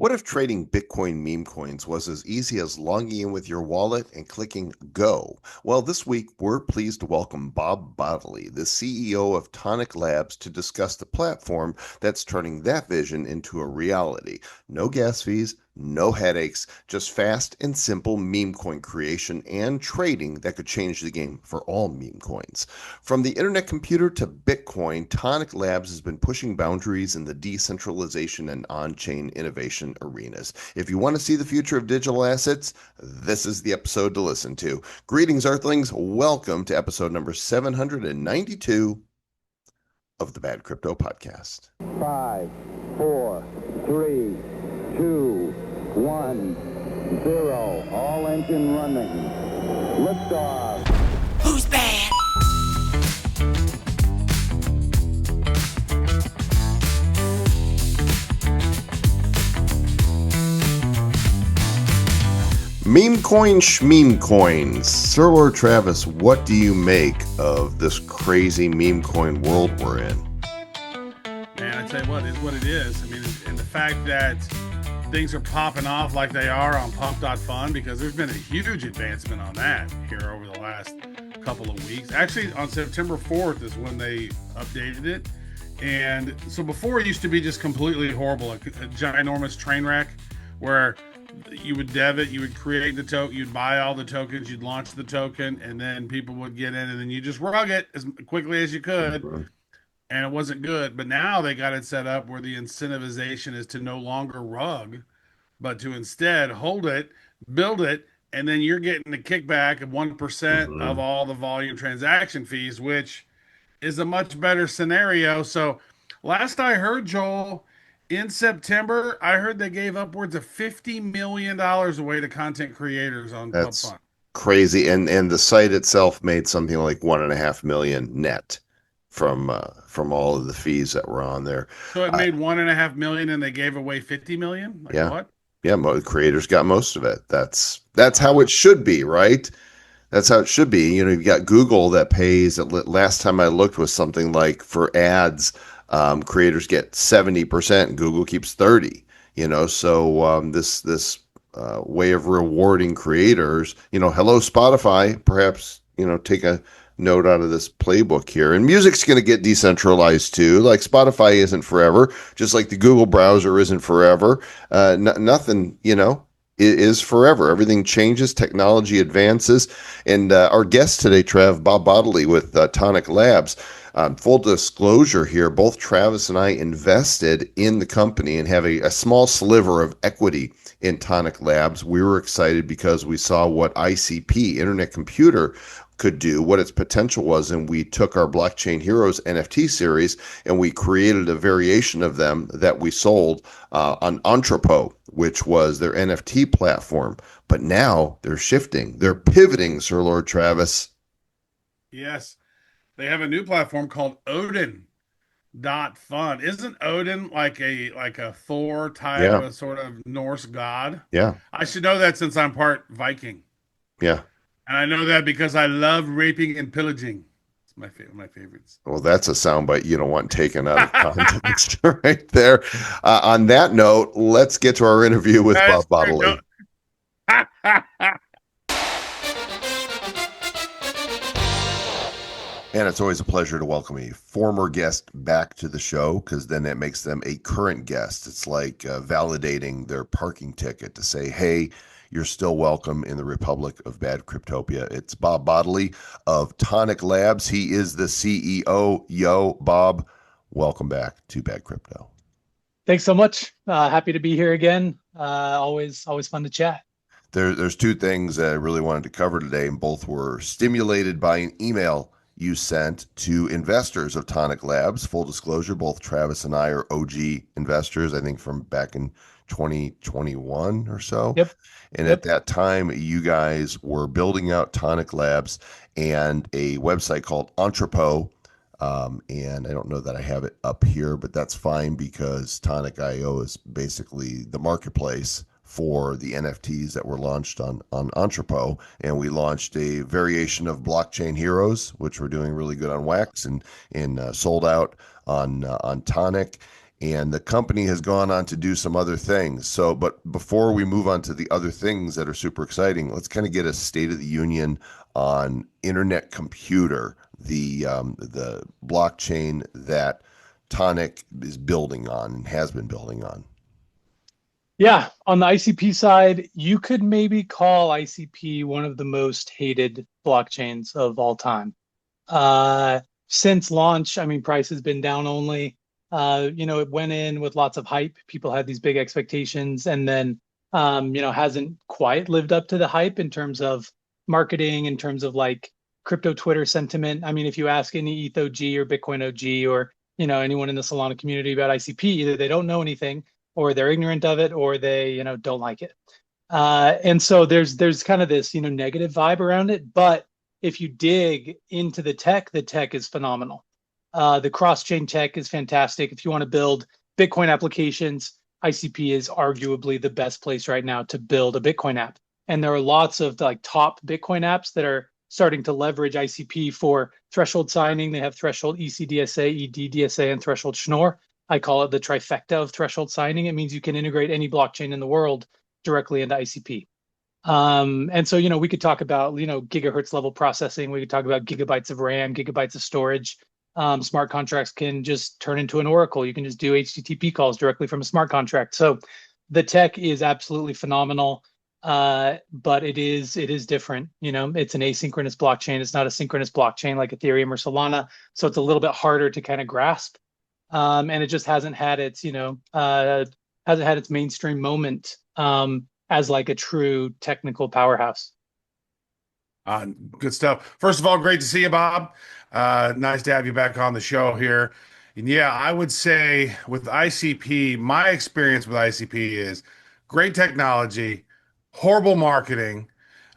What if trading Bitcoin meme coins was as easy as logging in with your wallet and clicking go? Well, this week we're pleased to welcome Bob Bodily, the CEO of Toniq Labs, to discuss the platform that's turning that vision into a reality. No gas fees, no headaches, just fast and simple meme coin creation and trading that could change the game for all meme coins. From the internet computer to Bitcoin, Toniq Labs has been pushing boundaries in the decentralization and on-chain innovation arenas. If you want to see the future of digital assets, this is the episode to listen to. Greetings, Earthlings. Welcome to episode number 792 of the Bad Crypto Podcast. 5, 4, 3, 2, 1, 0. All engine running. Liftoff. Who's bad? Memecoin schmeme coins. Sir Lord Travis, what do you make of this crazy meme coin world we're in? Man, I tell you what, it's what it is. I mean, and the fact that things are popping off like they are on pump.fun, because there's been a huge advancement on that here over the last couple of weeks. Actually, on September 4th is when they updated it. And so before it used to be just completely horrible, a ginormous train wreck where you would debit, you would create the token, you'd buy all the tokens, you'd launch the token, and then people would get in, and then you just rug it as quickly as you could, and it wasn't good. But now they got it set up where the incentivization is to no longer rug, but to instead hold it, build it, and then you're getting a kickback of 1% of all the volume transaction fees, which is a much better scenario. So last I heard, Joel, in September, I heard they gave upwards of $50 million away to content creators on That's PubFun. crazy. And the site itself made something like 1.5 million net from all of the fees that were on there. So it made 1.5 million, and they gave away 50 million. Like Yeah. what? Yeah, creators got most of it. That's how it should be, right? That's how it should be. You know, you've got Google that pays. Last time I looked was something like for ads, creators get 70%, and Google keeps 30. You know, so this way of rewarding creators. You know, hello Spotify. Perhaps take a note out of this playbook here. And music's going to get decentralized too. Like Spotify isn't forever, just like the Google browser isn't forever. Nothing, is forever. Everything changes, technology advances. And our guest today, Bob Bodily with Toniq Labs. Full disclosure here, both Travis and I invested in the company and have a small sliver of equity in Toniq Labs. We were excited because we saw what ICP, Internet Computer, could do, what its potential was, and we took our Blockchain Heroes NFT series and we created a variation of them that we sold on Entrepot, which was their NFT platform. But now they're shifting, they're pivoting, Sir Lord Travis. Yes, they have a new platform called Odin.fun. Isn't Odin like a Thor type of sort of Norse god? Yeah. I should know that since I'm part Viking. Yeah. And I know that because I love raping and pillaging. It's my favorites. Well, that's a soundbite you don't want taken out of context right there. On that note, let's get to our interview with Bob Bodily. And it's always a pleasure to welcome a former guest back to the show, because then that makes them a current guest. It's like validating their parking ticket to say, hey, you're still welcome in the Republic of Bad Cryptopia. It's Bob Bodily of Toniq Labs. He is the CEO. Yo, Bob, welcome back to Bad Crypto. Thanks so much. Happy to be here again. Always fun to chat. There's two things I really wanted to cover today, and both were stimulated by an email you sent to investors of Toniq Labs. Full disclosure, both Travis and I are OG investors, I think from back in 2021 or so. Yep. And at that time, you guys were building out Toniq Labs and a website called Entrepot. And I don't know that I have it up here, but that's fine because Toniq.io is basically the marketplace for the NFTs that were launched on Entrepot. And we launched a variation of Blockchain Heroes, which were doing really good on Wax and sold out on Toniq. And the company has gone on to do some other things. So, but before we move on to the other things that are super exciting, let's kind of get a state of the union on Internet Computer, the blockchain that Toniq is building on and has been building on. Yeah, on the ICP side, you could maybe call ICP one of the most hated blockchains of all time. Since launch, I mean, price has been down only. It went in with lots of hype. People had these big expectations, and then, hasn't quite lived up to the hype in terms of marketing, in terms of like crypto Twitter sentiment. I mean, if you ask any ETH OG or Bitcoin OG or, anyone in the Solana community about ICP, either they don't know anything or they're ignorant of it or they, don't like it. And so there's kind of this, negative vibe around it. But if you dig into the tech is phenomenal. The cross-chain tech is fantastic. If you want to build Bitcoin applications, ICP is arguably the best place right now to build a Bitcoin app. And there are lots of like top Bitcoin apps that are starting to leverage ICP for threshold signing. They have threshold ECDSA, EDDSA, and threshold Schnorr. I call it the trifecta of threshold signing. It means you can integrate any blockchain in the world directly into ICP. And so, we could talk about, gigahertz level processing. We could talk about gigabytes of RAM, gigabytes of storage. Smart contracts can just turn into an oracle. You can just do HTTP calls directly from a smart contract. So the tech is absolutely phenomenal, but it is different. It's an asynchronous blockchain. It's not a synchronous blockchain like Ethereum or Solana. So it's a little bit harder to kind of grasp. And it just hasn't had its, mainstream moment as like a true technical powerhouse. Good stuff. First of all, great to see you, Bob. Nice to have you back on the show here. And yeah, I would say with ICP, my experience with ICP is great technology, horrible marketing.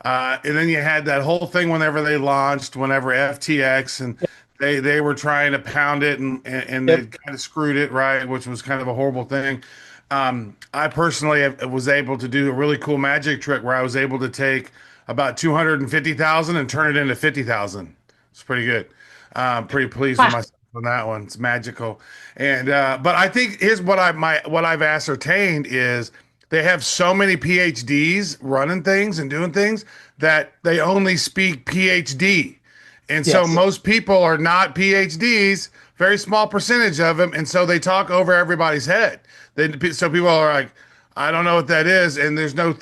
And then you had that whole thing whenever they launched, whenever FTX and they were trying to pound it and they Yep. kind of screwed it, right, which was kind of a horrible thing. I personally was able to do a really cool magic trick where I was able to take about 250,000 and turn it into 50,000. It's pretty good. Pretty pleased with myself on that one. It's magical. And but I think here's what I've ascertained is they have so many PhDs running things and doing things that they only speak PhD. And so Yes. most people are not PhDs, very small percentage of them, and so they talk over everybody's head. So people are like, I don't know what that is, and there's no.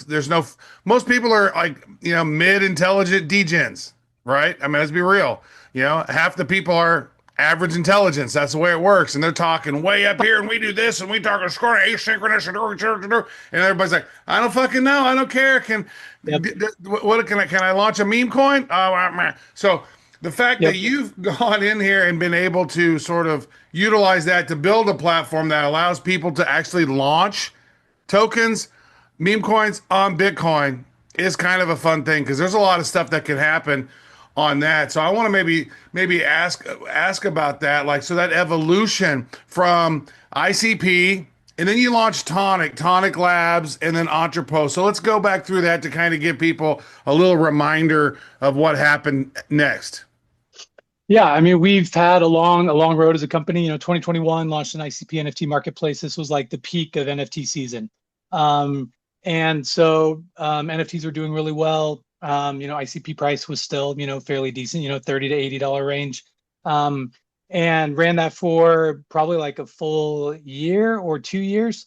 Most people are like, mid-intelligent degens, right? I mean, let's be real. Half the people are average intelligence. That's the way it works, and they're talking way up here, and we do this, and we talk asynchronous, and everybody's like, I don't fucking know, I don't care. Yep. What can I launch a meme coin? Oh, so the fact Yep. that you've gone in here and been able to sort of utilize that to build a platform that allows people to actually launch tokens, meme coins on Bitcoin is kind of a fun thing because there's a lot of stuff that can happen on that. So I want to maybe ask about that. Like, so that evolution from ICP, and then you launched Toniq Labs, and then Entrepot. So let's go back through that to kind of give people a little reminder of what happened next. Yeah, I mean, we've had a long road as a company. 2021 launched an ICP NFT marketplace. This was like the peak of NFT season. And so NFTs were doing really well. ICP price was still, fairly decent, $30 to $80 range. And ran that for probably like a full year or 2 years.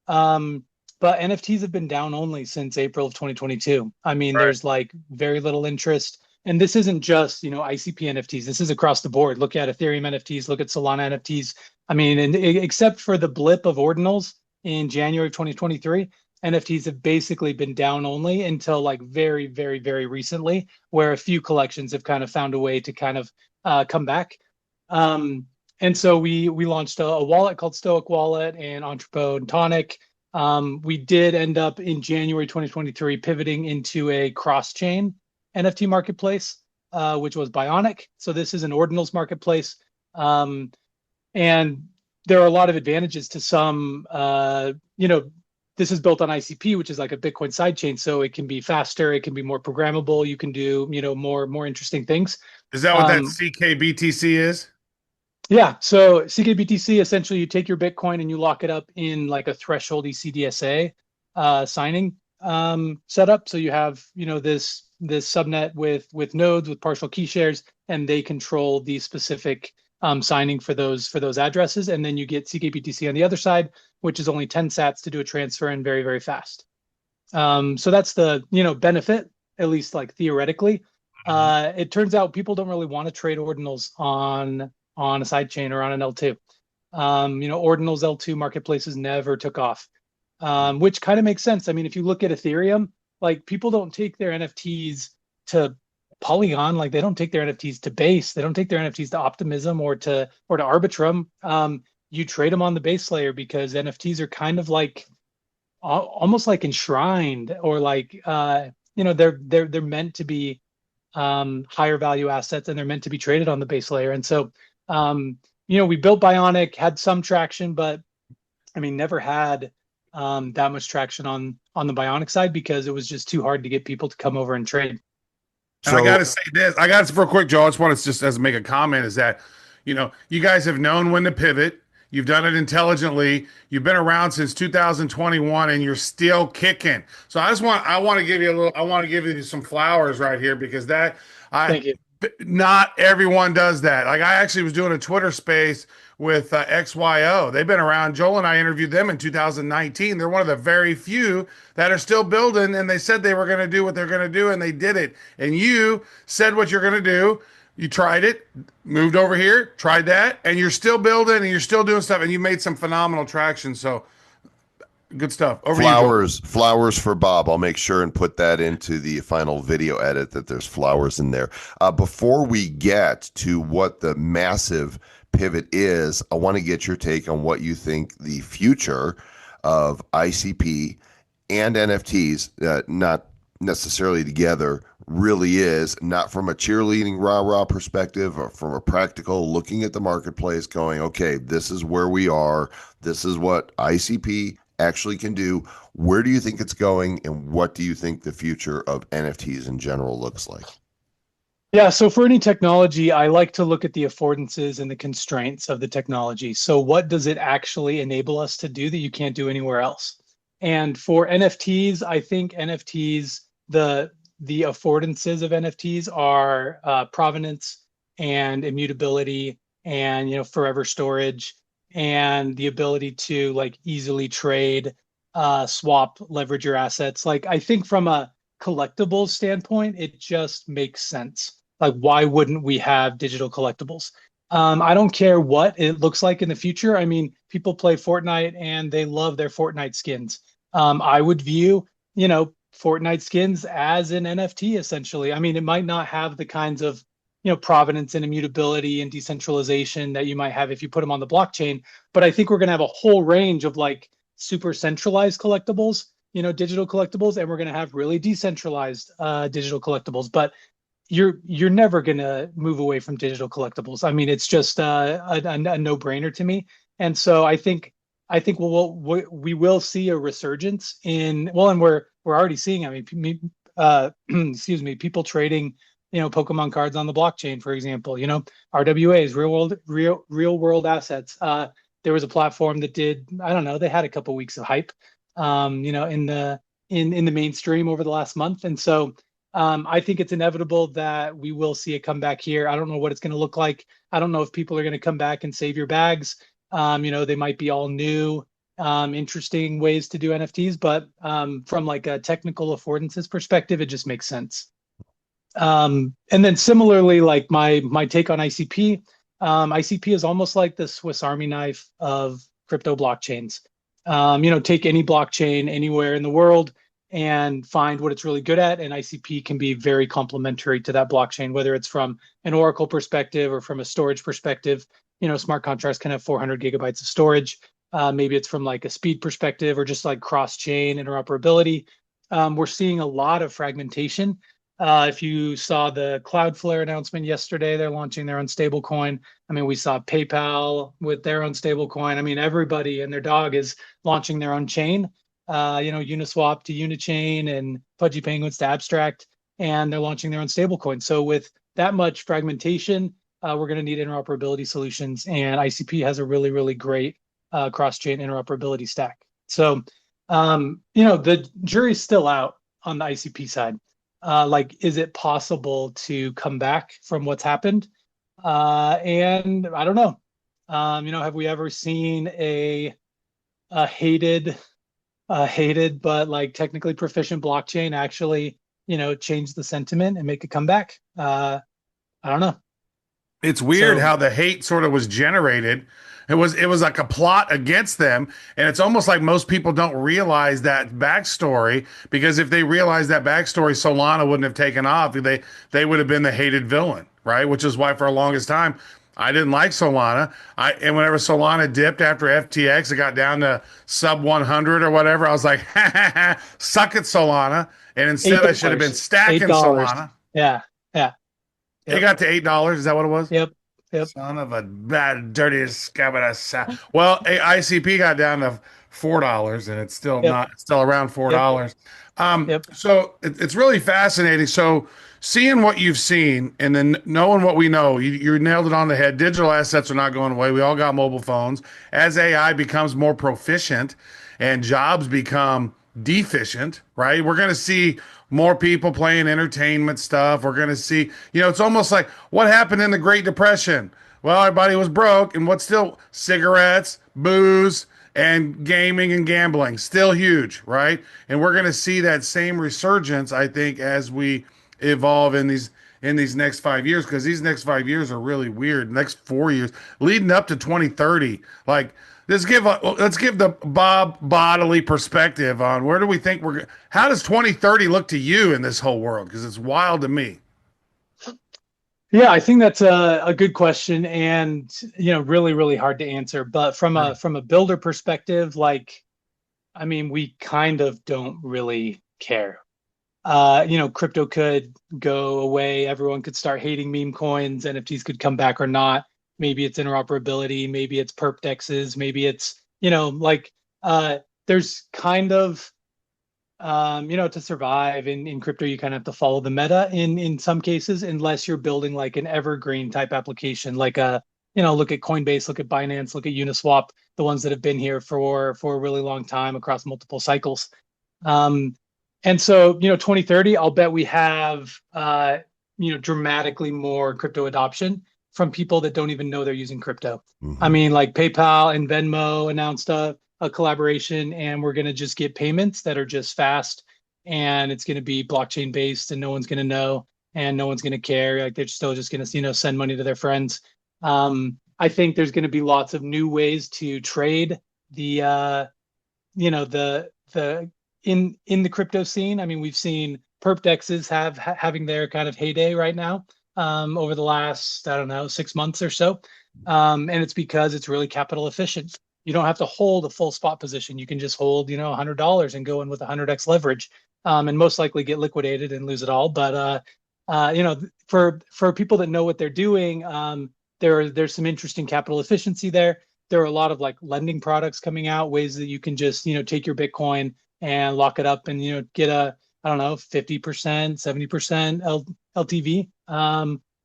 But NFTs have been down only since April of 2022. I mean, Right. there's like very little interest. And this isn't just, ICP NFTs. This is across the board. Look at Ethereum NFTs, look at Solana NFTs. I mean, and except for the blip of ordinals in January of 2023, NFTs have basically been down only until like very, very, very recently, where a few collections have kind of found a way to kind of come back. And so we launched a wallet called Stoic Wallet and Entrepot and Toniq. We did end up in January 2023 pivoting into a cross-chain NFT marketplace, which was Bionic. So this is an ordinals marketplace. And there are a lot of advantages to some, this is built on ICP, which is like a Bitcoin sidechain. So it can be faster, it can be more programmable. You can do, more interesting things. Is that what that CKBTC is? Yeah. So CKBTC, essentially you take your Bitcoin and you lock it up in like a threshold ECDSA signing setup. So you have, this subnet with nodes with partial key shares, and they control the specific signing for those addresses. And then you get CKBTC on the other side, which is only 10 sats to do a transfer and very, very fast. So that's the, benefit, at least like theoretically. It turns out people don't really want to trade ordinals on a sidechain or on an L2. Ordinals L2 marketplaces never took off, which kind of makes sense. I mean, if you look at Ethereum, like people don't take their NFTs to Polygon, like they don't take their NFTs to Base, they don't take their NFTs to Optimism or to Arbitrum. You trade them on the base layer because NFTs are kind of like almost like enshrined, or like they're meant to be higher value assets, and they're meant to be traded on the base layer. And so we built Bionic, had some traction, but I mean never had that much traction on the Bionic side because it was just too hard to get people to come over and trade. And I got to say this. I got to, for a quick, Joel, I just want to just as make a comment is that, you guys have known when to pivot. You've done it intelligently. You've been around since 2021 and you're still kicking. So I want to give you I want to give you some flowers right here because Thank you. not everyone does that. Like I actually was doing a Twitter space with XYO. They've been around. Joel and I interviewed them in 2019. They're one of the very few that are still building, and they said they were going to do what they're going to do, and they did it. And you said what you're going to do. You tried it, moved over here, tried that, and you're still building and you're still doing stuff, and you made some phenomenal traction. So good stuff. Over to you, Joel. Flowers for Bob. I'll make sure and put that into the final video edit that there's flowers in there. Before we get to what the massive pivot is, I want to get your take on what you think the future of ICP and NFTs, not necessarily together, really is, not from a cheerleading rah-rah perspective, or from a practical looking at the marketplace going, okay, this is where we are. This is what ICP actually can do. Where do you think it's going, and what do you think the future of NFTs in general looks like? Yeah, so for any technology, I like to look at the affordances and the constraints of the technology. So what does it actually enable us to do that you can't do anywhere else? And for NFTs, I think NFTs, the affordances of NFTs are provenance and immutability and forever storage and the ability to like easily trade, swap, leverage your assets. Like I think from a collectibles standpoint, it just makes sense. Like why wouldn't we have digital collectibles? I don't care what it looks like in the future. I mean, people play Fortnite and they love their Fortnite skins. I would view, Fortnite skins as an NFT essentially. I mean, it might not have the kinds of, provenance and immutability and decentralization that you might have if you put them on the blockchain, but I think we're going to have a whole range of like super centralized collectibles, digital collectibles, and we're going to have really decentralized digital collectibles. But you're never going to move away from digital collectibles. I mean, it's just a no-brainer to me. And so I think we will see a resurgence in, well, and we're already seeing, I mean, excuse me, people trading, Pokemon cards on the blockchain, for example, RWAs, real world assets. There was a platform that did, I don't know, they had a couple weeks of hype, in the mainstream over the last month. And so I think it's inevitable that we will see a comeback here. I don't know what it's going to look like. I don't know if people are going to come back and save your bags. They might be all new, interesting ways to do NFTs, but from like a technical affordances perspective, it just makes sense. And then similarly, like my take on ICP, ICP is almost like the Swiss Army knife of crypto blockchains. Take any blockchain anywhere in the world and find what it's really good at, and ICP can be very complementary to that blockchain, whether it's from an Oracle perspective or from a storage perspective. Smart contracts can have 400 gigabytes of storage. Maybe it's from like a speed perspective or just like cross-chain interoperability. We're seeing a lot of fragmentation. If you saw the Cloudflare announcement yesterday, they're launching their own stablecoin. I mean, we saw PayPal with their own stablecoin. I mean, everybody and their dog is launching their own chain. Uniswap to Unichain and Pudgy Penguins to Abstract, and they're launching their own stablecoin. So with that much fragmentation, we're going to need interoperability solutions, and ICP has a really, really great cross-chain interoperability stack. So, the jury's still out on the ICP side. Is it possible to come back from what's happened? And I don't know. Have we ever seen a hated but like technically proficient blockchain actually, change the sentiment and make a comeback? I don't know. It's weird So how the hate sort of was generated. It was like a plot against them, and it's almost like most people don't realize that backstory, because if they realized that backstory, Solana wouldn't have taken off. They would have been the hated villain, right? Which is why for the longest time I didn't like Solana. And whenever Solana dipped after FTX, it got down to sub 100 or whatever. I was like, ha, ha, ha, suck it, Solana. And instead, I should have been $8. stacking $8. Solana. Yeah. Yeah. It Yep. got to $8. Is that what it was? Yep. Yep. Son of a bad, dirty scabbard. Well, ICP got down to $4, and it's still Yep. not still around $4. Yep. So it's really fascinating. So seeing what you've seen and then knowing what we know, you nailed it on the head. Digital assets are not going away. We all got mobile phones. As AI becomes more proficient and jobs become deficient, right? We're going to see more people playing entertainment stuff. We're going to see, it's almost like what happened in the Great Depression. Well, everybody was broke, and what's still cigarettes, booze, and gaming and gambling still huge, right? And we're going to see that same resurgence, I think, as we evolve in these next 5 years, because these next 5 years are really weird. Next 4 years, leading up to 2030, like let's give the Bob Bodily perspective on where do we think how does 2030 look to you in this whole world? Because it's wild to me. Yeah, I think that's a good question, and really, really hard to answer. But from a builder perspective, we kind of don't really care. Crypto could go away. Everyone could start hating meme coins. NFTs could come back or not. Maybe it's interoperability. Maybe it's perp dexes. Maybe it's, there's kind of, to survive in crypto, you kind of have to follow the meta in some cases, unless you're building like an evergreen type application, look at Coinbase, look at Binance, look at Uniswap, the ones that have been here for a really long time across multiple cycles. And so, 2030, I'll bet we have, dramatically more crypto adoption from people that don't even know they're using crypto. Mm-hmm. I mean, like PayPal and Venmo announced a collaboration, and we're going to just get payments that are just fast, and it's going to be blockchain based, and no one's going to know, and no one's going to care. Like they're still just going to, send money to their friends. I think there's going to be lots of new ways to trade the in the crypto scene. I mean, we've seen perp dexes having their kind of heyday right now over the last, I don't know, 6 months or so. And it's because it's really capital efficient. You don't have to hold a full spot position. You can just hold, $100 and go in with 100x leverage, and most likely get liquidated and lose it all. But for people that know what they're doing, there's some interesting capital efficiency there. There are a lot of like lending products coming out, ways that you can just take your Bitcoin and lock it up and get a, I don't know, 50%, 70% LTV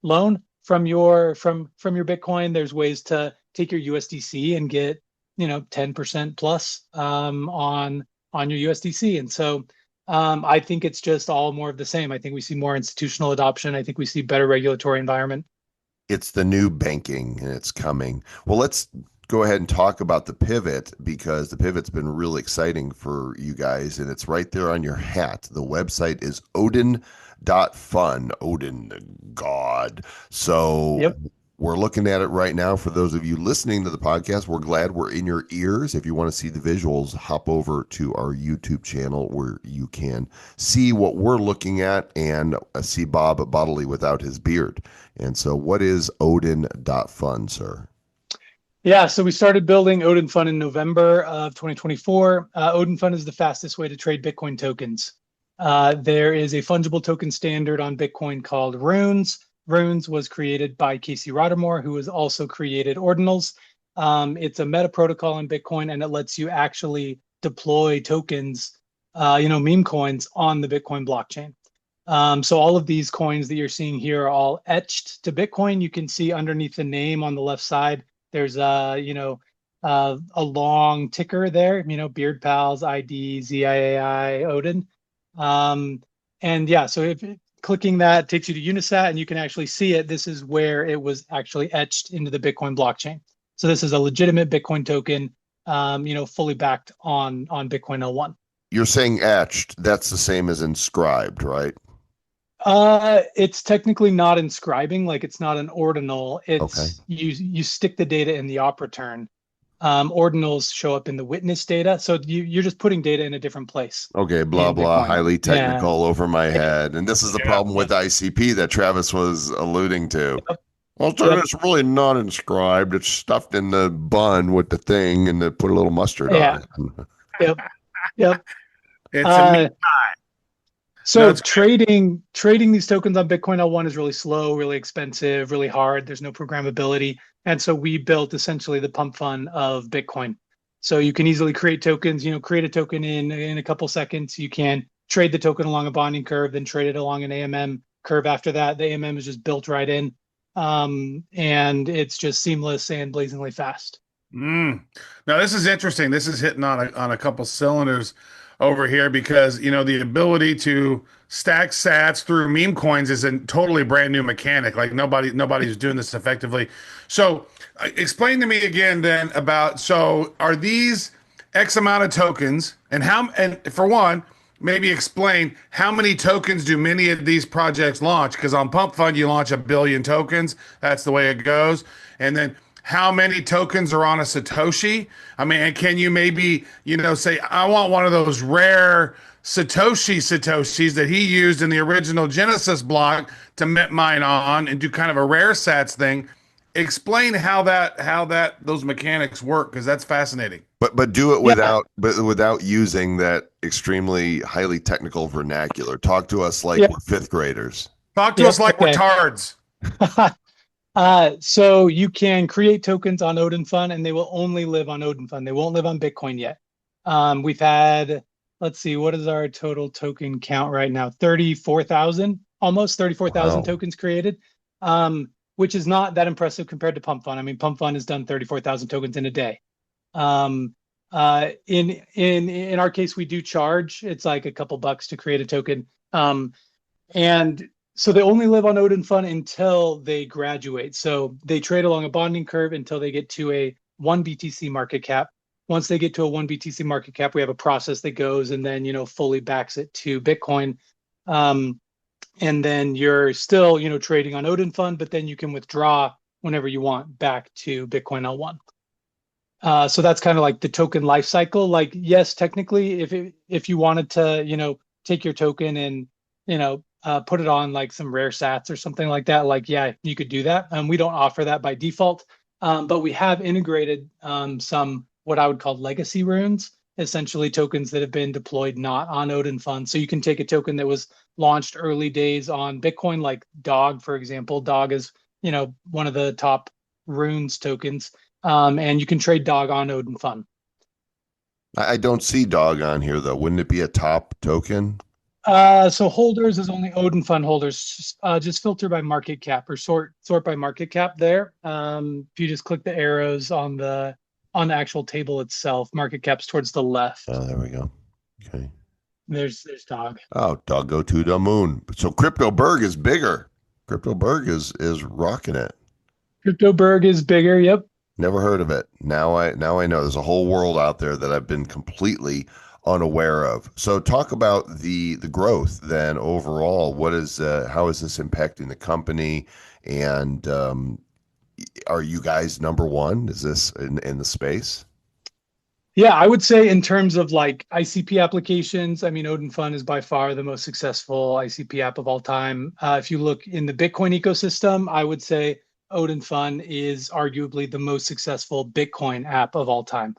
loan from your Bitcoin. There's ways to take your USDC and get 10% plus on your USDC. And so I think it's just all more of the same. I think we see more institutional adoption. I think we see better regulatory environment. It's the new banking, and it's coming. Well, let's go ahead and talk about the pivot, because the pivot's been really exciting for you guys, and it's right there on your hat. The website is odin.fun, Odin the god. So Yep. We're looking at it right now. For those of you listening to the podcast, we're glad we're in your ears. If you want to see the visuals, hop over to our YouTube channel where you can see what we're looking at and see Bob Bodily without his beard. And so what is Odin.fun, sir? Yeah, so we started building Odin Fund in November of 2024. Odin Fund is the fastest way to trade Bitcoin tokens. There is a fungible token standard on Bitcoin called Runes. Runes was created by Casey Rodarmore, who has also created Ordinals. It's a meta protocol in Bitcoin, and it lets you actually deploy tokens, meme coins on the Bitcoin blockchain. So all of these coins that you're seeing here are all etched to Bitcoin. You can see underneath the name on the left side, there's a long ticker there, Beard Pals, ID, ZIAI, Odin. And yeah, so if clicking that takes you to Unisat and you can actually see it. This is where it was actually etched into the Bitcoin blockchain. So this is a legitimate Bitcoin token, fully backed on Bitcoin L1. You're saying etched. That's the same as inscribed, right? It's technically not inscribing, like it's not an ordinal. Okay. It's you stick the data in the op return. Ordinals show up in the witness data, so you're just putting data in a different place. Okay, blah, In blah, Bitcoin. highly technical over my Yeah. head. And this is the Yeah. problem with ICP that Travis was alluding to. Yep. Well, Yep. it's really not inscribed. It's stuffed in the bun with the thing and they put a little mustard Yeah. on it. Yep. Yep. It's a Uh, So No, it's trading these tokens on Bitcoin L1 is really slow, really expensive, really hard. There's no programmability. And so we built essentially the pump fund of Bitcoin. So you can easily create tokens, create a token in a couple seconds. You can trade the token along a bonding curve, then trade it along an AMM curve after that. The AMM is just built right in. And it's just seamless and blazingly fast. Now this is interesting. This is hitting on a couple cylinders over here because the ability to stack sats through meme coins is a totally brand new mechanic. Like nobody's doing this effectively. So explain to me again then about, so are these X amount of tokens and for one, maybe explain how many tokens do many of these projects launch? Because on Pump Fund you launch 1 billion tokens. That's the way it goes. And then how many tokens are on a Satoshi? I mean, and can you maybe, say, I want one of those rare Satoshis that he used in the original Genesis block to mint mine on and do kind of a rare sats thing. Explain how those mechanics work, because that's fascinating. But do it Yeah. without using that extremely highly technical vernacular. Talk to us like Yeah. we're fifth graders. Talk to Yeah, us like we're okay. tards. So you can create tokens on Odin Fund and they will only live on Odin Fund. They won't live on Bitcoin yet. We've had, let's see, what is our total token count right now? 34,000, almost 34,000 Wow. tokens created, which is not that impressive compared to Pump Fund. I mean, Pump Fund has done 34,000 tokens in a day. In our case, we do charge. It's like a couple bucks to create a token. And so they only live on Odin Fund until they graduate. So they trade along a bonding curve until they get to a 1 BTC market cap. Once they get to a 1 BTC market cap, we have a process that goes and then, fully backs it to Bitcoin. And then you're still, trading on Odin Fund, but then you can withdraw whenever you want back to Bitcoin L1. So that's kind of like the token life cycle. Like, yes, technically, if you wanted to, take your token and, put it on like some rare sats or something like that, like, yeah, you could do that. We don't offer that by default, but we have integrated some what I would call legacy runes, essentially tokens that have been deployed not on Odin Fund. So you can take a token that was launched early days on Bitcoin, like Dog, for example. Dog is, one of the top runes tokens, and you can trade Dog on Odin Fund. I don't see dog on here though. Wouldn't it be a top token? So holders is only Odin Fund holders. Just filter by market cap or sort by market cap there. If you just click the arrows on the actual table itself, market cap's towards the left. Oh, there we go. Okay. There's Dog. Oh, dog go to the moon. So CryptoBerg is bigger. CryptoBerg is rocking it. CryptoBerg is bigger. Yep. Never heard of it. Now I know there's a whole world out there that I've been completely unaware of. So talk about the growth then overall. What is how is this impacting the company? And are you guys number one? Is this in the space? Yeah, I would say in terms of like ICP applications, I mean, Odin Fund is by far the most successful ICP app of all time. If you look in the Bitcoin ecosystem, I would say Odin Fund is arguably the most successful Bitcoin app of all time.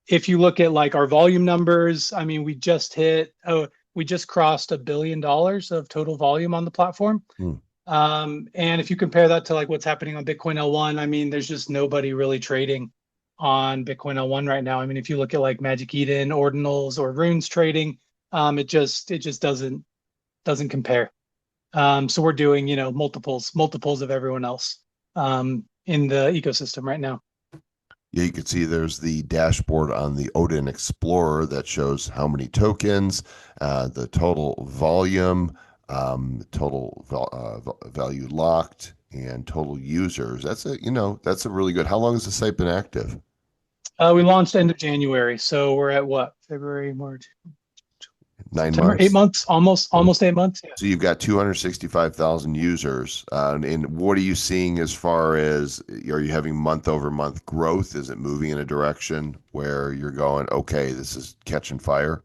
If you look at like our volume numbers, I mean, we just crossed $1 billion of total volume on the platform. And if you compare that to like what's happening on Bitcoin L1, I mean, there's just nobody really trading on Bitcoin L1 right now. I mean, if you look at like Magic Eden, Ordinals, or Runes trading, it just doesn't doesn't compare. So we're doing, multiples of everyone else in the ecosystem right now. Yeah, you can see there's the dashboard on the Odin Explorer that shows how many tokens, the total volume, value locked, and total users. That's a really good. How long has the site been active? We launched end of January, so we're at what? February, March, 9 months. September, 8 months, almost 8 months. Yeah. So you've got 265,000 users. And what are you seeing as far as, are you having month over month growth? Is it moving in a direction where you're going, okay, this is catching fire?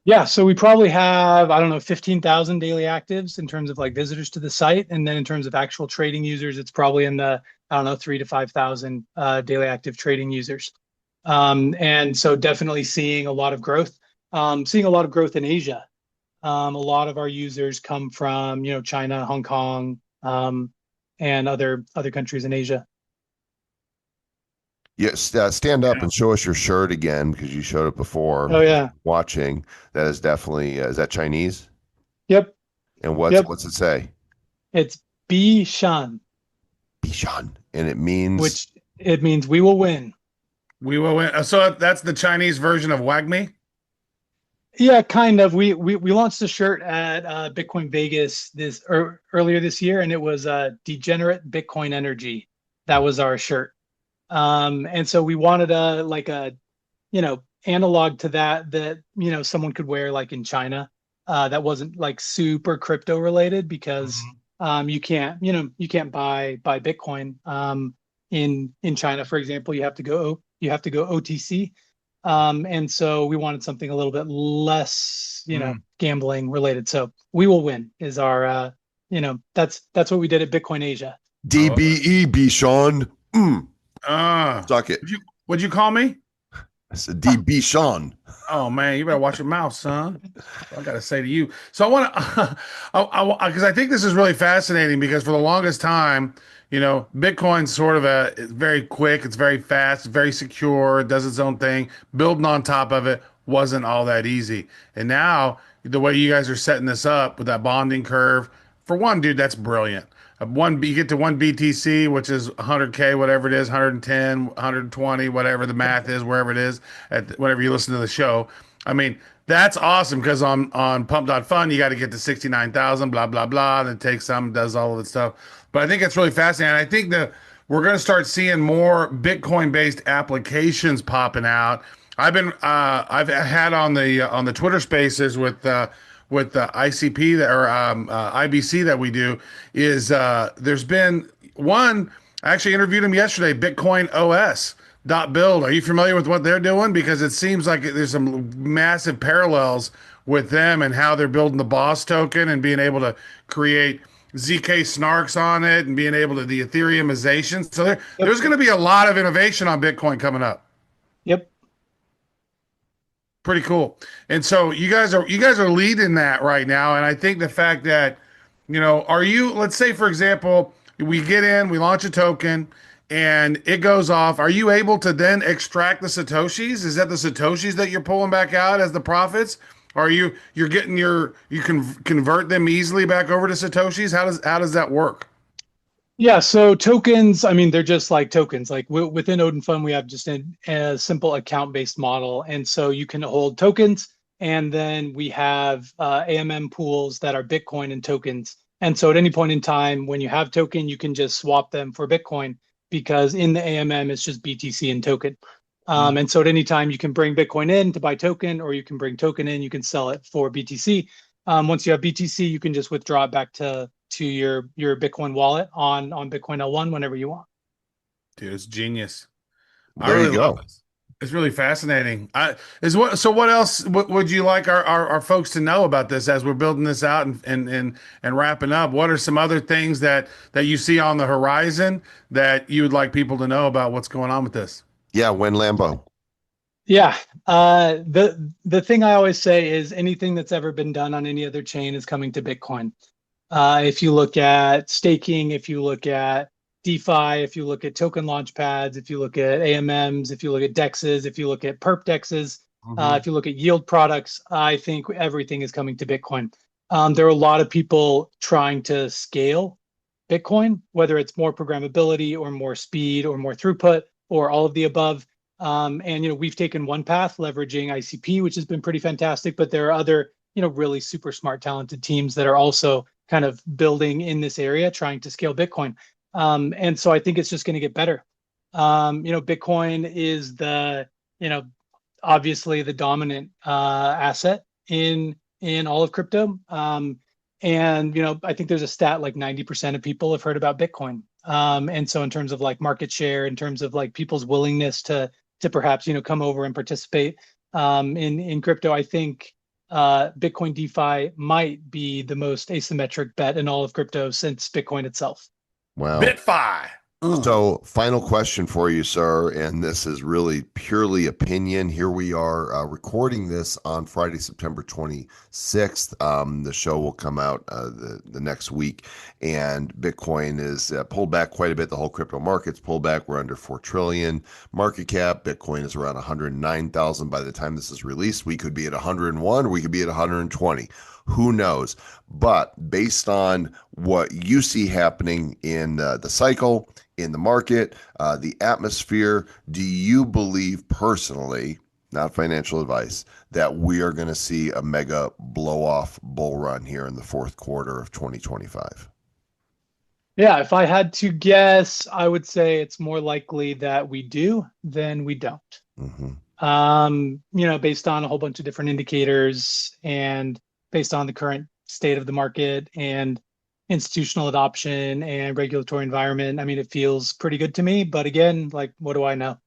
Yeah, so we probably have, I don't know, 15,000 daily actives in terms of like visitors to the site. And then in terms of actual trading users, it's probably in the, I don't know, 3 to 5,000 daily active trading users. And so definitely seeing a lot of growth, seeing a lot of growth in Asia. A lot of our users come from, China, Hong Kong, and other countries in Asia. Yes, stand up and show us your shirt again because you showed it before. Oh yeah. Watching, that is definitely, is that Chinese? Yep. And Yep. what's it say? It's Bishan, Bishan, and it means which it means we will win. We will win. So that's the Chinese version of Wag Me. Yeah, kind of. We launched a shirt at Bitcoin Vegas earlier this year, and it was Degenerate Bitcoin Energy. That was our shirt. And so we wanted analog to that someone could wear like in China, that wasn't like super crypto related because you can't buy Bitcoin in China, for example. You have to go OTC. And so we wanted something a little bit less, gambling related. So we will win is our, that's what we did at Bitcoin Asia. DBE, Bishan. Suck it. What'd you call me? I said DB Sean. Oh man, you better watch your mouth, son. I gotta say to you. So I want to, because I think this is really fascinating because for the longest time, Bitcoin's sort of it's very quick, it's very fast, it's very secure, it does its own thing. Building on top of it wasn't all that easy. And now the way you guys are setting this up with that bonding curve, for one, dude, that's brilliant. You get to one BTC, which is 100K, whatever it is, 110, 120, whatever the math is, wherever it is, whenever you listen to the show. I mean, that's awesome because on pump.fun, you got to get to 69,000, blah, blah, blah. And it takes some, does all of the stuff. But I think it's really fascinating. I think that we're going to start seeing more Bitcoin-based applications popping out. I've had on the Twitter Spaces with the ICP or IBC that we do is there's been one. I actually interviewed him yesterday. Bitcoin OS build. Are you familiar with what they're doing? Because it seems like there's some massive parallels with them and how they're building the boss token and being able to create ZK snarks on it and being able to the Ethereumization. So there's going to be a lot of innovation on Bitcoin coming up. Yep. Pretty cool. And so you guys are leading that right now. And I think the fact that, let's say, for example, we get in, we launch a token and it goes off. Are you able to then extract the Satoshis? Is that the Satoshis that you're pulling back out as the profits? Or you can convert them easily back over to Satoshis? How does that work? Yeah, so tokens, I mean, they're just like tokens. Like within Odin Fund, we have just a simple account-based model. And so you can hold tokens, and then we have AMM pools that are Bitcoin and tokens. And so at any point in time, when you have token, you can just swap them for Bitcoin because in the AMM, it's just BTC and token. And so at any time, you can bring Bitcoin in to buy token, or you can bring token in, you can sell it for BTC. Once you have BTC, you can just withdraw it back to your Bitcoin wallet on Bitcoin L1 whenever you want. Dude, it's genius. There you go. It's really fascinating. So what else would you like our folks to know about this as we're building this out and wrapping up? What are some other things that you see on the horizon that you would like people to know about what's going on with this? Yeah, when Lambo. Yeah. The thing I always say is anything that's ever been done on any other chain is coming to Bitcoin. If you look at staking, if you look at DeFi, if you look at token launch pads, if you look at AMMs, if you look at DEXs, if you look at perp DEXs, if you look at yield products, I think everything is coming to Bitcoin. There are a lot of people trying to scale Bitcoin, whether it's more programmability or more speed or more throughput or all of the above. And we've taken one path, leveraging ICP, which has been pretty fantastic. But there are other, really super smart, talented teams that are also kind of building in this area, trying to scale Bitcoin. And so I think it's just going to get better. Bitcoin is obviously the dominant asset in all of crypto. And I think there's a stat like 90% of people have heard about Bitcoin. And so in terms of like market share, in terms of like people's willingness to perhaps come over and participate in crypto, I think Bitcoin DeFi might be the most asymmetric bet in all of crypto since Bitcoin itself. Wow. Bitfi. So, final question for you, sir, and this is really purely opinion. Here we are recording this on Friday, September 26th. The show will come out the next week, and Bitcoin is pulled back quite a bit. The whole crypto market's pulled back. We're under 4 trillion market cap. Bitcoin is around 109,000 by the time this is released. We could be at 101, or we could be at 120. Who knows? But based on what you see happening in the cycle, in the market, the atmosphere, do you believe personally, not financial advice, that we are going to see a mega blow-off bull run here in the fourth quarter of 2025? Yeah, if I had to guess, I would say it's more likely that we do than we don't. Based on a whole bunch of different indicators and based on the current state of the market and institutional adoption and regulatory environment. I mean, it feels pretty good to me, but again, like, what do I know?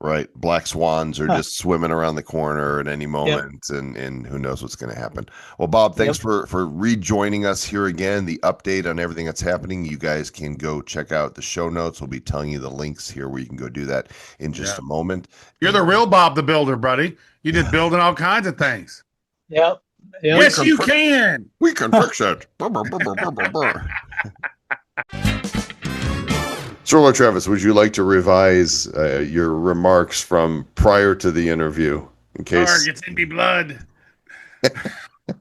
Right. Black swans are just swimming around the corner at any moment, and who knows what's going to happen. Well, Bob, thanks for rejoining us here again. The update on everything that's happening. You guys can go check out the show notes. We'll be telling you the links here where you can go do that in just a moment. You're the real Bob the Builder, buddy. You did building all kinds of things. Yep. Yes, you can. We can fix it. So, Travis, would you like to revise your remarks from prior to the interview in case Targets in me blood?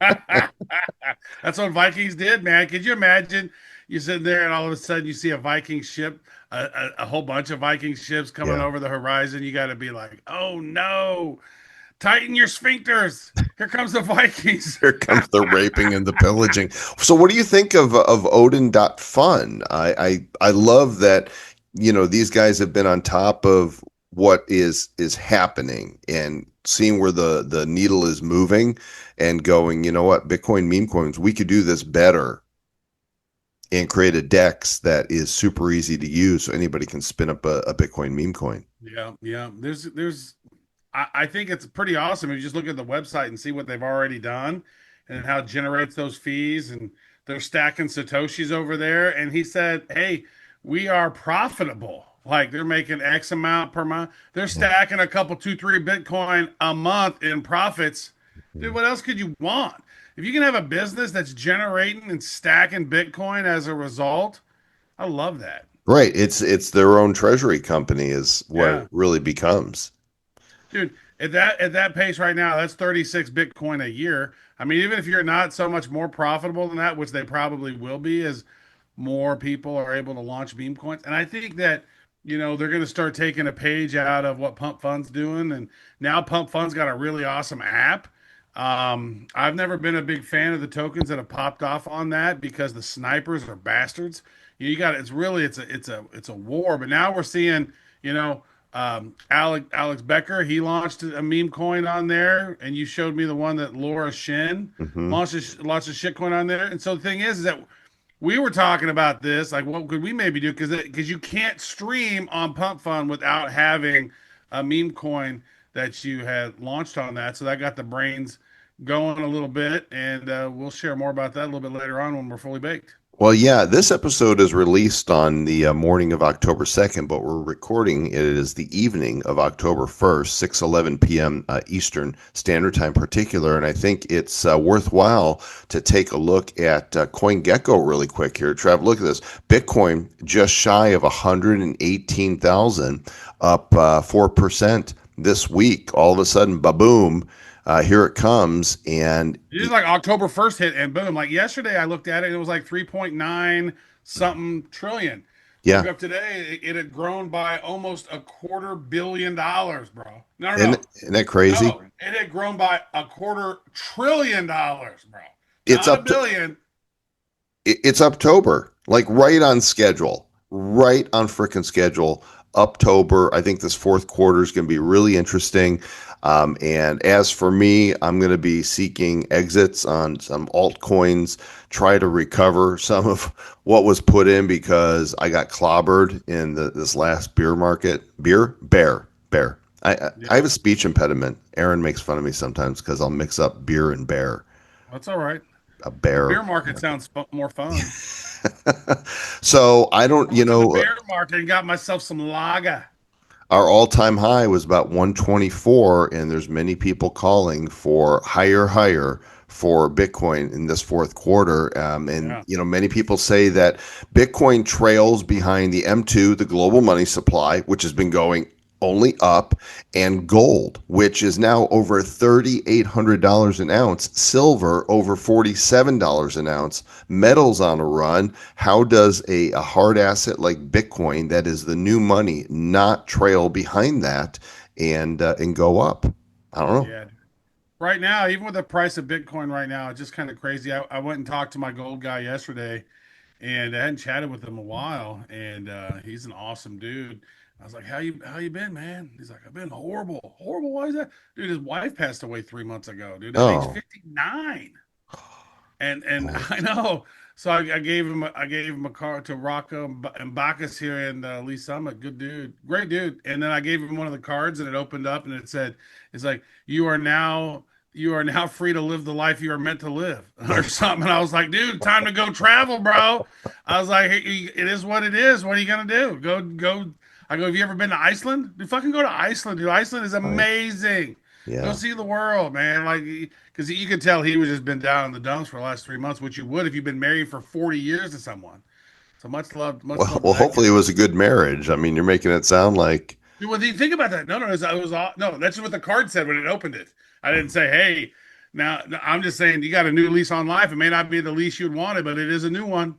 That's what Vikings did, man. Could you imagine? You sit there and all of a sudden you see a Viking ship, a whole bunch of Viking ships coming over the horizon. You got to be like, oh no. Tighten your sphincters. Here comes the Vikings. Here comes the raping and the pillaging. So what do you think of Odin.fun? I love that, these guys have been on top of what is happening and seeing where the needle is moving and going, you know what, Bitcoin meme coins, we could do this better and create a DEX that is super easy to use so anybody can spin up a Bitcoin meme coin. Yeah. I think it's pretty awesome if you just look at the website and see what they've already done and how it generates those fees, and they're stacking Satoshis over there. And he said, hey, we are profitable. Like, they're making X amount per month. They're stacking a couple, 2-3 Bitcoin a month in profits. Dude, what else could you want? If you can have a business that's generating and stacking Bitcoin as a result, I love that. Right. It's their own treasury company is what it really becomes. Dude, at that pace right now, that's 36 Bitcoin a year. I mean, even if you're not so much more profitable than that, which they probably will be as more people are able to launch meme coins. And I think that, they're going to start taking a page out of what Pump Fund's doing. And now Pump Fund's got a really awesome app. I've never been a big fan of the tokens that have popped off on that because the snipers are bastards. It's a war. But now we're seeing, Alex Becker, he launched a meme coin on there, and you showed me the one that Laura Shin launched a shit coin on there. And so the thing is that we were talking about this, like, what could we maybe do? Because you can't stream on Pump Fund without having a meme coin that you had launched on that. So that got the brains going a little bit, and we'll share more about that a little bit later on when we're fully baked. Well, yeah, this episode is released on the morning of October 2nd, but we're recording it is the evening of October 1st, 6:11 p.m. Eastern Standard Time particular, and I think it's worthwhile to take a look at CoinGecko really quick here. Trav, look at this. Bitcoin just shy of 118,000, up 4% this week. All of a sudden, ba-boom. Here it comes, and It is like October 1st hit and boom. Like yesterday, I looked at it, it was like 3.9 something trillion. yeah, Woke up today, it had grown by almost $250 million, bro. No, no, isn't, no. isn't that crazy? No, it had grown by $250 billion, bro. It's Not a up to billion. it's October, like right on schedule, right on freaking schedule. October. I think this fourth quarter is going to be really interesting. And as for me, I'm going to be seeking exits on some altcoins, try to recover some of what was put in because I got clobbered in this last beer market. Bear. I have Yeah, a speech impediment. Aaron makes fun of me sometimes because I'll mix up beer and bear. that's all right. A The bear. beer market sounds more fun. So I don't, I went to the beer market and got myself some lager. our all-time high was about 124, and there's many people calling for higher for Bitcoin in this fourth quarter. And Yeah. many people say that Bitcoin trails behind the M2, the global money supply, which has been going only up, and gold, which is now over $3,800 an ounce, silver over $47 an ounce, metals on a run. How does a hard asset like Bitcoin, that is the new money, not trail behind that and go up? I don't know. Yeah. Right now, even with the price of Bitcoin right now, it's just kind of crazy. I went and talked to my gold guy yesterday, and I hadn't chatted with him a while, and he's an awesome dude. I was like, "How you been, man?" He's like, "I've been horrible, horrible. Why is that, dude? His wife passed away 3 months ago, dude, at age Oh, 59." And boy. I know. So I gave him a car to Rocco and Bacchus here in Lee Summit. Good dude, great dude. And then I gave him one of the cards, and it opened up, and it said, "It's like you are now free to live the life you are meant to live," or something. And I was like, "Dude, time to go travel, bro." I was like, "Hey, it is what it is. What are you gonna do? Go." I go, "Have you ever been to Iceland? Dude, fucking go to Iceland, dude. Iceland is Right. amazing. Go Yeah. see the world, man." Like, because you could tell he was just been down in the dumps for the last 3 months, which you would if you've been married for 40 years to someone. So much Well, love to well, that hopefully guy. it was a good marriage. I mean, you're making it sound like, Dude, what do you think about that? No, no, no. That's just what the card said when it opened it. I didn't say, "Hey." Now, no, I'm just saying you got a new lease on life. It may not be the lease you'd wanted, but it is a new one.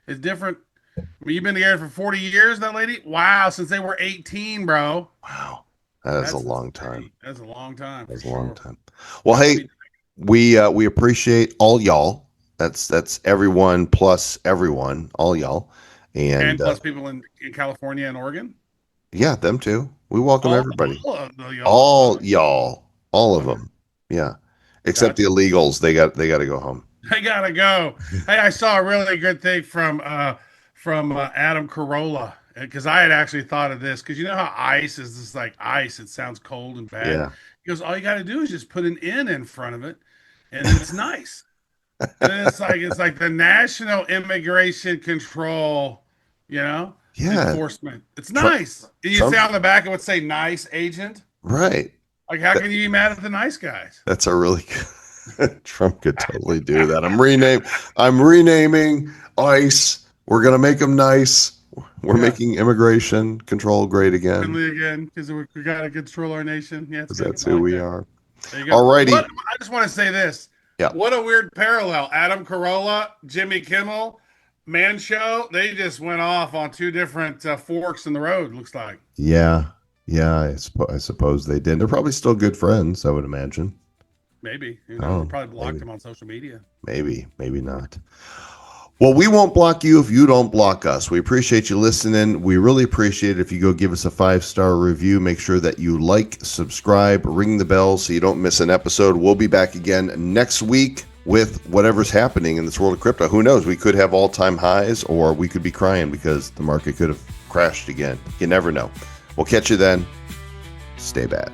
It's different. I mean, you've been together for 40 years, that lady? Wow, since they were 18, bro. wow, that is a That's long time. pretty. That's a long time for That's a long sure. time. Well, Got to hey, be, we appreciate all y'all. That's everyone plus everyone, all y'all, and and plus people in California and Oregon. yeah, them too. We welcome All, everybody, all of the y'all. all Okay. y'all, all of Okay. them. Yeah, except the Gotcha. illegals. They got to go home. I gotta go. Hey, I saw a really good thing from Adam Carolla because I had actually thought of this because you know how ice is just like ice. It sounds cold and bad. Yeah, He goes, all you got to do is just put an N in front of it, and it's nice. And then it's like the National Immigration Control, yeah. enforcement. It's Trump, nice. And you say Trump, on the back it would say "nice agent." right? Like, how That, can you be mad at the nice guys? that's a really good. Trump could totally do that. I'm renaming ICE. We're gonna make them nice. We're Yeah. making immigration control great again Friendly again because we got to control our nation. Yeah, it's because good. that's I who like we that. are. There you go. What Alrighty. I just want to say this. Yeah. What a weird parallel. Adam Carolla, Jimmy Kimmel, Man Show. They just went off on two different forks in the road. Looks like Yeah. Yeah. I suppose they did. They're probably still good friends, I would imagine. maybe. Who knows? They Oh, probably blocked maybe, him on social media. maybe not. Well, we won't block you if you don't block us. We appreciate you listening. We really appreciate it if you go give us a 5-star review. Make sure that you like, subscribe, ring the bell so you don't miss an episode. We'll be back again next week with whatever's happening in this world of crypto. Who knows? We could have all-time highs or we could be crying because the market could have crashed again. You never know. We'll catch you then. Stay bad.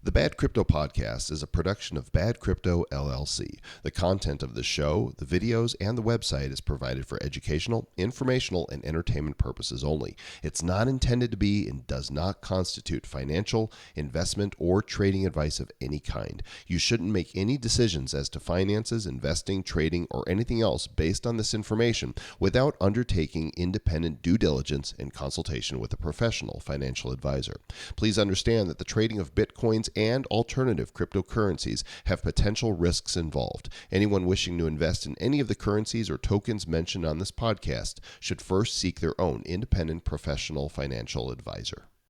The Bad Bad Crypto Podcast is a production of Bad Crypto LLC. The content of the show, the videos, and the website is provided for educational, informational, and entertainment purposes only. It's not intended to be and does not constitute financial, investment, or trading advice of any kind. You shouldn't make any decisions as to finances, investing, trading, or anything else based on this information without undertaking independent due diligence and consultation with a professional financial advisor. Please understand that the trading of Bitcoins and alternative cryptocurrencies have potential risks involved. Anyone wishing to invest in any of the currencies or tokens mentioned on this podcast should first seek their own independent professional financial advisor.